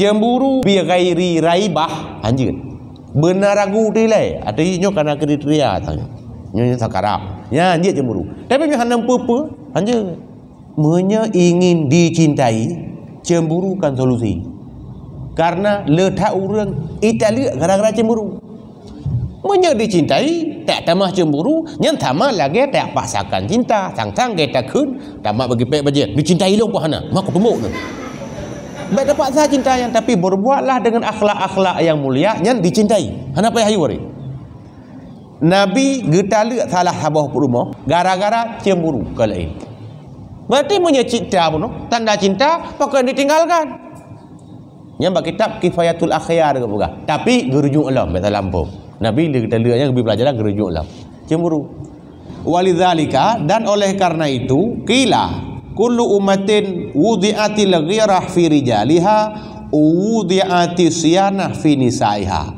cemburu bi ghairi raibah anjeun benar ragu tilai ada nyo kana kriteria tanya nyo sakarap nya dia cemburu tapi nyo hanam apa anjeun menye ingin dicintai cemburu kan solusi karena letak orang Italia gara-gara cemburu menye dicintai tak tamah cemburu nyan tamah lagi tak paksakan cinta tang-tang kita kun tamak bagi pek bajet dicintai long hana mak tumuk tu baik dapat sah cinta yang tapi berbuatlah dengan akhlak-akhlak yang mulia yang dicintai. Hana payah hari. Nabi getala salah habah rumah gara-gara cemburu ke lain. Berarti punya cinta pun tanda cinta pakai ditinggalkan. Yang bak kitab Kifayatul Akhyar ke bukan. Tapi gerujuk Allah betul lampau. Nabi getala yang lebih pelajaran gerujuk Allah. Cemburu. Walidzalika dan oleh karena itu qila kullu ummatin wudi'atil ghirah fi rijaliha wudi'ati siyanah fi nisaiha.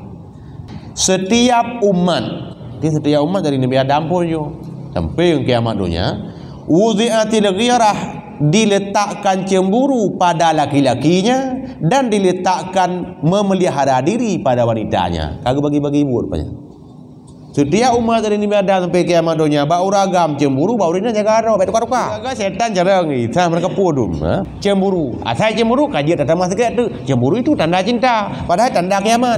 Setiap umat dari Nabi Adam pun sampai yang kiamat dunia wudi'atil ghirah diletakkan cemburu pada laki-lakinya dan diletakkan memelihara diri pada wanitanya. Kagak bagi-bagi ibu rupanya. Setiap umat dari Nabi Adam sampai kiamat dunia bau ragam cemburu bau rina jaga ro betul karuka jaga setan jarang ni sama mereka pudum cemburu asal cemburu kaji tak sama sekali tu cemburu itu tanda cinta padahal tanda kiamat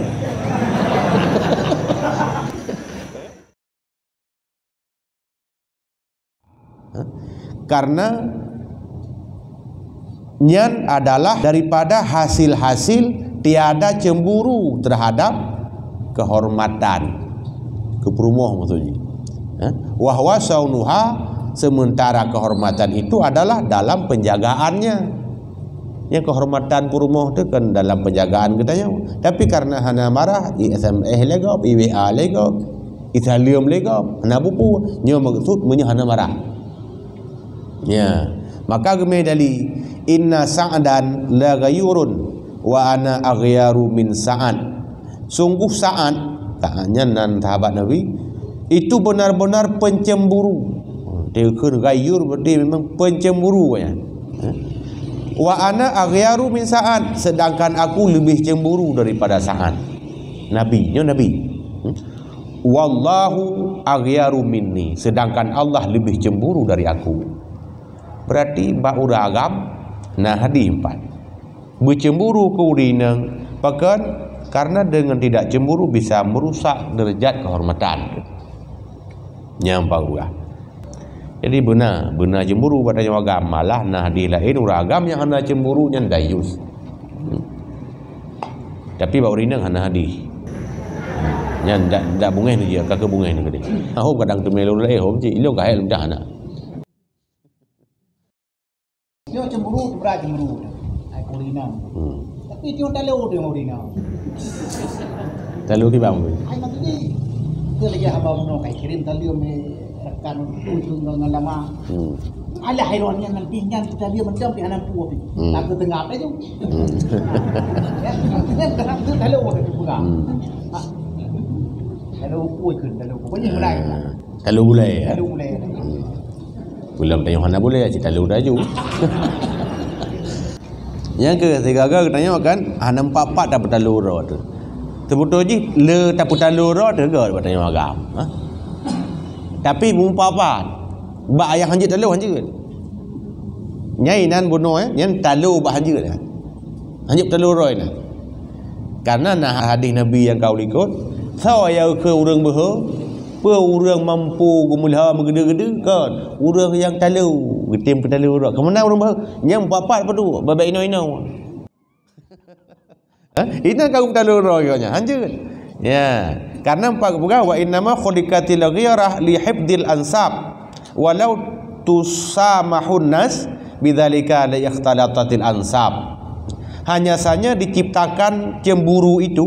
karena nyan adalah daripada hasil-hasil tiada cemburu terhadap kehormatan keperumuh maksudnya. Wahwa saunuha sementara kehormatan itu adalah dalam penjagaannya. Yang kehormatan perumuh itu kan dalam penjagaan katanya. Tapi karena hana marah, SMS legop, IWA legop, Italium legop, hana bupu, nyo maksud menye hana marah. Ya, maka gemedali inna sa'dan la ghayurun wa ana aghyaru min sa'an. Sungguh Sa'ad tanya nan sahabat Nabi itu benar-benar pencemburu. Dia kan gayur berarti memang pencemburu ya. Wa ana aghyaru min Sa'ad sedangkan aku lebih cemburu daripada Sa'ad. Nabinya Nabi. Wallahu aghyaru minni sedangkan Allah lebih cemburu dari aku. Berarti bak uragam nah hadi empat. Bercemburu ke urinang pakan karena dengan tidak cemburu bisa merusak derajat kehormatan. Nyampang gua. Jadi benar cemburu pada agam malah nah di lain uragam yang hana cemburu yang dayus. Tapi bau rinang hana hadi. Yang dak bungeh ni dia kakak bungeh ni gede. Aku kadang tu melu lai hom ci ilo gael dah anak. Dia cemburu berat cemburu. Ai kurinang. Tapi dia tak lalu dia mau rinang. Talu ki bang. Ai nak ni. Dia lagi abang no kai kirim talu me rekan tu dengan lama. Alah hairon yang nanti yang talu macam di anak puak ni. Tak ke tengah apa tu. Ya, kenapa tu talu dia buka. Talu puak kun talu puak ni mulai. Talu mulai ya. Talu mulai. Belum tanya mana boleh si talu dah ju. Yang ketiga tanya kan hanam papat dapat talura tu. Sebetul je le dapat talura tu ke dapat tanya agam. Tapi bung papat bak ayah hanjit talu hanjit. Nyai nan bunuh yang talu bak hanjit. Hanjit talura ni. Karena nah hadis Nabi yang kau ikut, saya ke orang berha, pe orang mampu gumulha megede-gede kan. Orang yang talu getim petalu rak. Kemana orang bah? Yang papat apa tu? Babak ino-ino. Ini kau petalu rak nya. Anjur. Ya. Karena empat bukan wa innama khuliqatil ghirah li hifdil ansab. Walau tusamahun nas bidzalika la ikhtalatatil ansab. Hanya saja diciptakan cemburu itu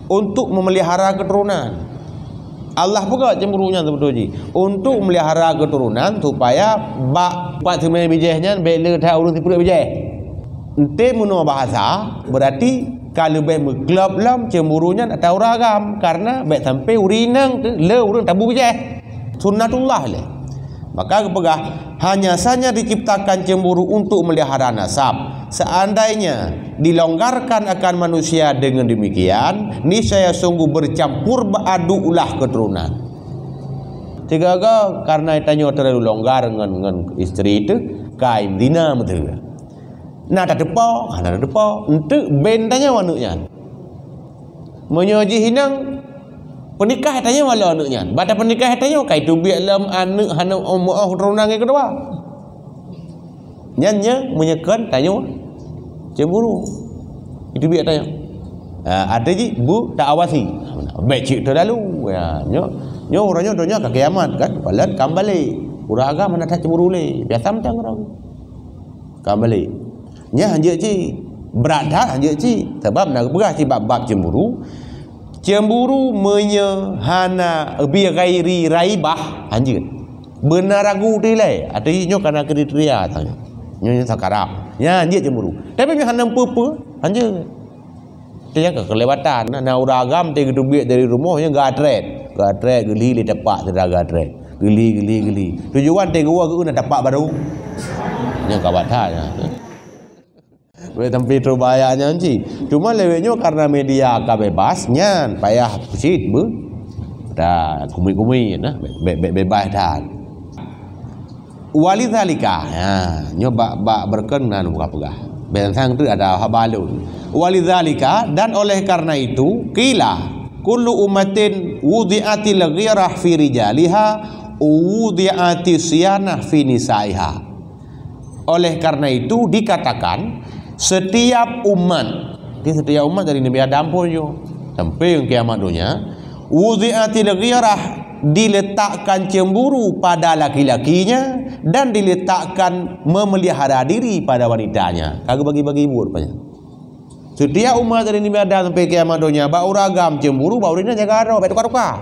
untuk memelihara keturunan. Allah juga cemburunya sebetulnya untuk melihara keturunan supaya bak pat semai bijahnya bela dah urus tipur bijah. Ente menua bahasa berarti kalau be meglab lam cemburunya atau ragam karena be sampai urinang tu le urang tabu bijah. Sunnatullah le. Maka kepegah hanya saja diciptakan cemburu untuk melihara nasab. seandainya dilonggarkan akan manusia dengan demikian, niscaya sungguh bercampur beradu ulah keturunan. Tiga karena tanya terlalu longgar dengan istri itu, kain dina betul. Nah ada depa, ada depa, untuk bentanya wanuknya. Menyoji hinang penikah tanya wala anaknya. Pada penikah tanya kai tu biak lam anak hana umur keturunan yang kedua. Nyanya menyekan tanya cemburu. Itu biak tanya. Ada je bu tak awasi. Baik cik terlalu. Ya, nyo orangnya donya ke kiamat kan. Palan kembali. Urang agama mana tak cemburu le. Biasa macam orang. Kembali. Nya hanje cik. Berat dah hanje cik. Sebab nak berah cik bab cemburu. Cemburu menyehana bi ghairi raibah hanje. Benar ragu tilai. Ada nyo kana kriteria tanya. Nyo sakarap. Ya hanje cemburu. Tapi nyo hana apa-apa hanje. Dia ke kelewatan na uragam te gedubik dari rumahnya gatret geli li tepak te gatret geli tujuan te gua ke nak tepak baru nya kawatanya we tempi terbayanya anci cuma lewetnya karena media bebasnya payah pusit bu dah kumi nah bebas dah walidzalika ya nyoba berkenan buka-buka bentang itu ada habalun walidzalika dan oleh karena itu qila kullu ummatin wudi'atil ghirah fi rijaliha wudi'ati siyanah fi nisaiha. Oleh karena itu dikatakan setiap umat dari Nabi Adam pun sampai yang kiamat dunia wudi'atil ghirah diletakkan cemburu pada laki-lakinya dan diletakkan memelihara diri pada wanitanya. Kagak bagi-bagi ibu rupanya. Setiap umat dari Nabi Adam sampai kiamat dunia bau ragam cemburu bau rina jaga aro baik tukar-tukar.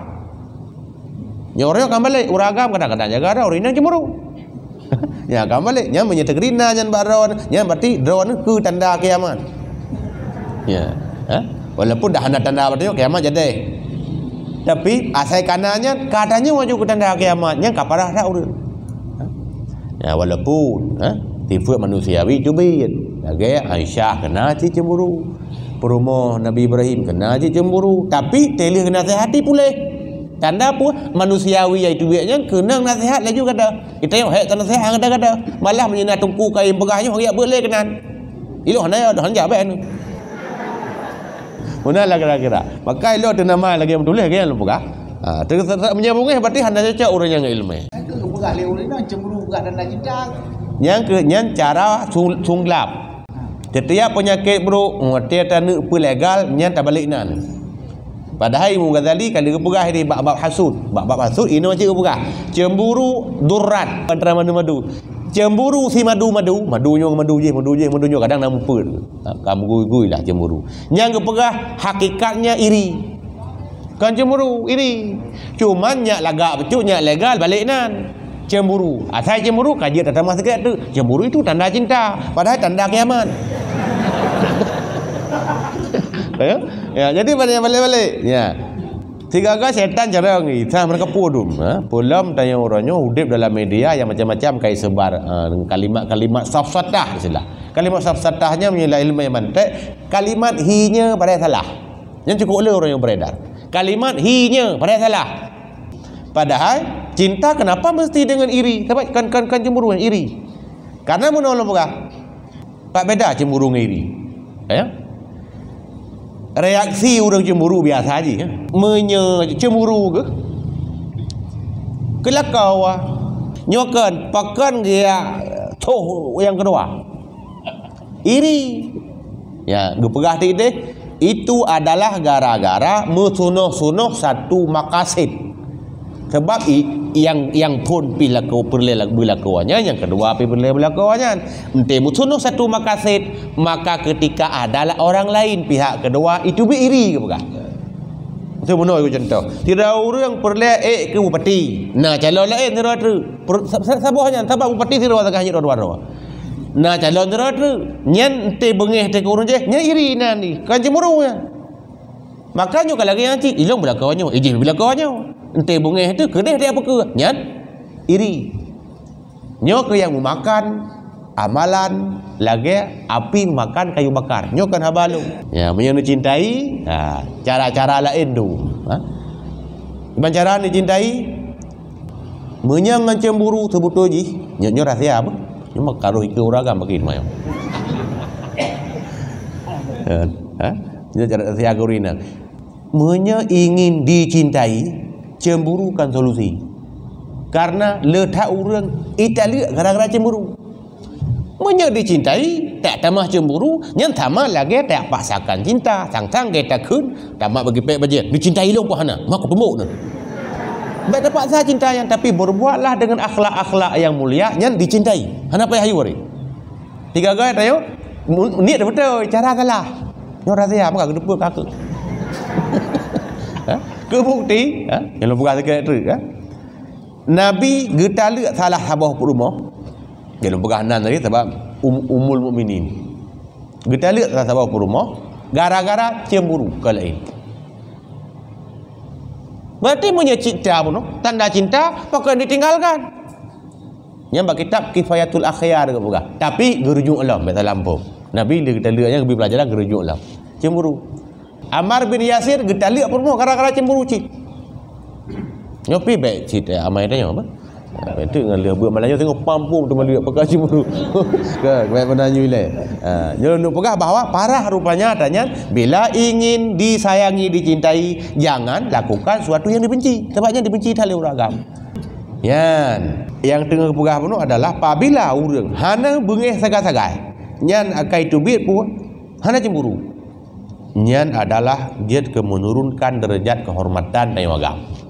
Nyoryo kan balik uragam kadang-kadang jaga aro rina cemburu. Ya kan balik nya menyetek rina nyan baron nya berarti drone ke tanda kiamat. Ya, walaupun dah ada tanda berarti kiamat jadi. Tapi asal kanannya katanya maju ke tanda kiamatnya kaparah dah urang. Ya walaupun sifat manusiawi cubit. Lagi Aisyah kena cemburu. Perumahan Nabi Ibrahim kena cemburu. Tapi telih kena nasihati pulih. Tanda apa? Manusiawi itu biaknya kena nasihat lagi kata. Kita yang hak nasihat kata. Malah menyena tungku kain begahnya hari boleh kena. Ilu hanya ada hanya apa ni? Mana lah kira-kira. Maka ilo tu nama lagi yang tulis kan lu buka. Menyambungnya berarti hanya saja orang yang ilmu. Itu buka le orang nak cemburu buka dan cinta. Yang cara sunglap. Setiap penyakit bro, tiap tanuk legal nya tak balik nan. Padahal Imam Ghazali kali kepegah di bab hasud. Bab hasud ini macam kepegah. Cemburu durrat antara madu-madu. Cemburu si madunya madunya kadang nak mumpul. Kamu gui lah cemburu. Yang kepegah hakikatnya iri. Kan cemburu iri. Cuma nyak lagak becut nyak legal balik nan. Cemburu. Asal cemburu kaji tak tambah sikit tu. Cemburu itu tanda cinta, padahal tanda kiamat. Ya, jadi balik. Ya. Tiga setan cara ni, mereka podum. Polam tanya orangnya hidup dalam media yang macam-macam kait sebar kalimat-kalimat safsatah istilah. Kalimat safsatahnya menilai ilmu yang mantek, kalimat hinya pada salah. Yang cukup oleh orang yang beredar. Kalimat hinya pada salah. Padahal cinta kenapa mesti dengan iri? Sebab kan cemburu dengan iri. Karena menolong bukan. Tak beda cemburu dengan iri. Ya? Reaksi orang cemburu biasa aja ya. Cemburu ke? Kelakau nyokan pakan dia toh yang kedua. Iri. Ya, gepegah tidak itu adalah gara-gara musunuh satu makasid. Sebab yang pun berlakuannya, yang kedua berlakuannya. Ente musuh satu makasid, maka ketika adalah orang lain pihak kedua itu iri ke bukan? Itu benar aku contoh. Tidak orang perle ke bupati. Nah calon lain terus sabahnya sebab bupati sira tengah nyiro dua. Nah calon terus nyen ente bengeh te kurun je, nya iri nani. Kan cemburunya. Makanya kalau lagi nanti ilong berlakuannya, ijih berlakuannya. Ente bungeh itu kedeh dia apa ke? Nyan iri. Nyo ke yang mau makan amalan lagi api makan kayu bakar nyokan habalu ya menyen cintai cara-cara lain tu gimana cara dicintai menyang cemburu sebutu ji nyo rahsia apa nyo makaro ikut uragam bagi mayo cara rahsia gorina ingin dicintai cemburu kan solusi karena letak orang Italia gara-gara cemburu dicintai tak tamah cemburu yang tamah lagi tak paksakan cinta tang-tang kita kun tamah bagi pek bajet dicintai long pohana mak tumbuk tu baik dapat sah cinta yang tapi berbuatlah dengan akhlak-akhlak yang mulia yang dicintai hana payah hayu hari 3 gaya tayo ni dah betul cara salah nyo rahsia maka kedepa kakak kebukti yang lu buka sekali tu Nabi getala salah habah rumah dia lu pegahanan tadi sebab umul mukminin getala salah habah rumah gara-gara cemburu ke lain berarti punya cinta pun tanda cinta pakai ditinggalkan yang bagi kitab Kifayatul Akhyar ke buka tapi gerujuk Allah betul lampu Nabi dia getala yang lebih pelajaran gerujuk Allah cemburu Ammar bin Yasir getala pun gara-gara cemburu cik nyopi baik cerita amai tanya apa itu dengan dia buat Melayu tengok pampung tu Melayu pakai cemburu ke baik penanya ile jangan nak pegang bahawa parah rupanya tanya bila ingin disayangi dicintai jangan lakukan sesuatu yang dibenci sebabnya dibenci oleh orang agama yang tengah pegah pun adalah apabila orang hana bengih sagai-sagai nyan akai tubit pun hana cemburu nyan adalah dia menurunkan derajat kehormatan dan agama